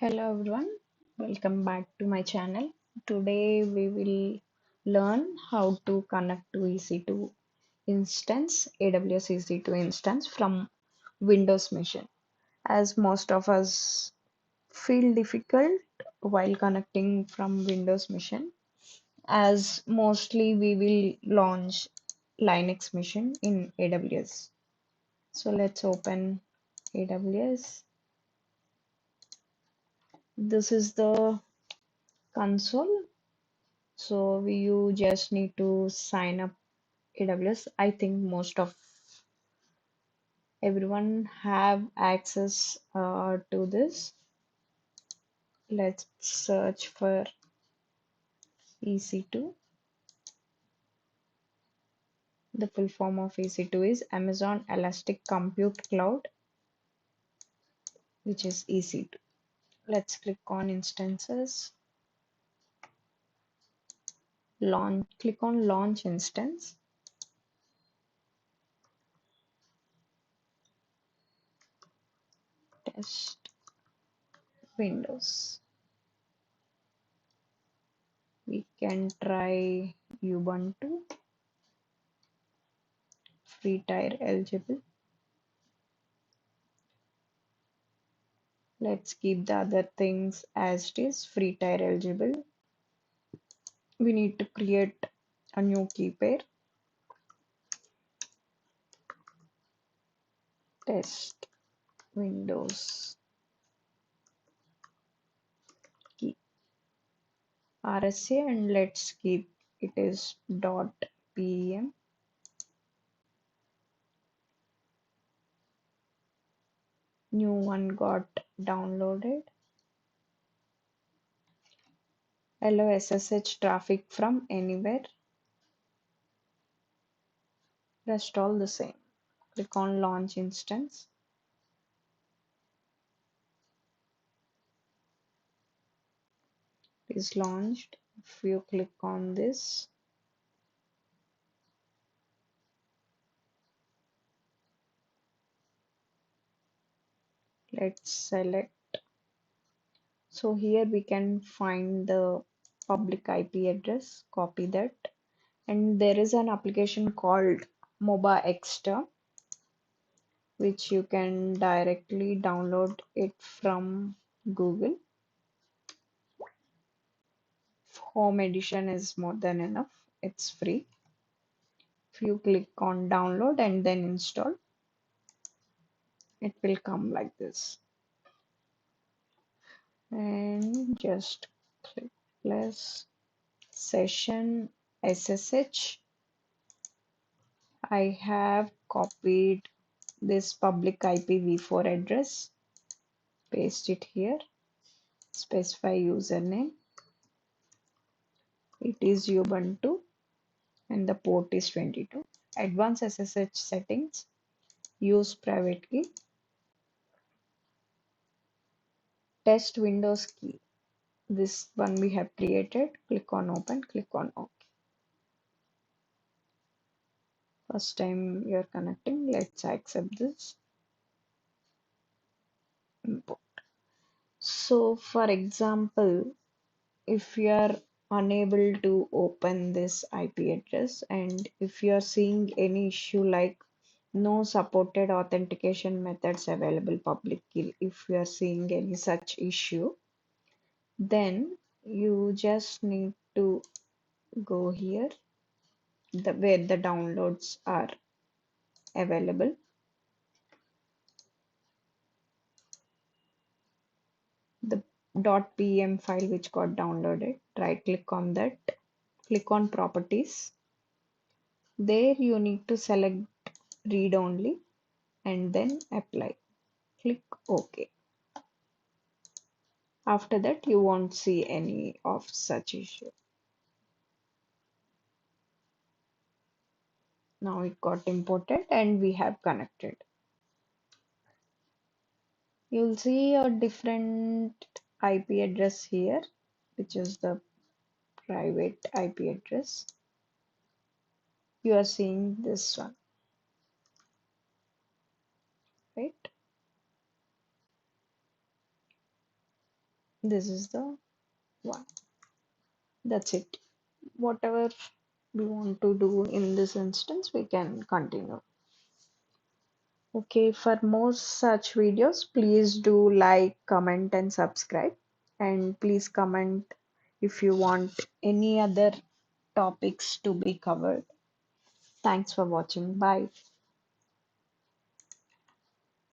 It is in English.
Hello everyone, welcome back to my channel. Today we will learn how to connect to EC2 instance, AWS EC2 instance from Windows machine. As most of us feel difficult while connecting from Windows machine, as mostly we will launch Linux machine in AWS. So let's open AWS. This is the console. So you just need to sign up AWS. I think most of everyone have access to this. Let's search for EC2. The full form of EC2 is Amazon Elastic Compute Cloud, which is EC2. Let's click on instances. Click on launch instance. Test Windows. We can try Ubuntu, free tier eligible. Let's keep the other things as it is, free tier eligible. We need to create a new key pair. Test Windows key RSA, and let's keep it is .pem. New one got downloaded. Allow SSH traffic from anywhere. Rest all the same. Click on launch instance. It is launched. If you click on this, let's select. So here we can find the public IP address, copy that, and there is an application called MobaXterm, which you can directly download it from Google. Home edition is more than enough, it's free. If you click on download and then install, it will come like this. And just click plus session SSH. I have copied this public IPv4 address, paste it here, specify username. It is Ubuntu and the port is 22. Advanced SSH settings, use private key. Test Windows key. This one we have created. Click on open, click on OK. First time you're connecting, let's accept this. Import. So for example, if you are unable to open this IP address and if you are seeing any issue like no supported authentication methods available publicly, if you are seeing any such issue, then you just need to go here where the downloads are available. The .pem file which got downloaded, right click on that, click on properties. There you need to select read only and then apply. Click OK. After that you won't see any of such issue. Now it got imported and we have connected. You'll see a different IP address here, which is the private IP address. You are seeing this one, right? This is the one. That's it. Whatever we want to do in this instance, we can continue. Okay, for more such videos, please do like, comment, and subscribe. And please comment if you want any other topics to be covered. Thanks for watching. Bye.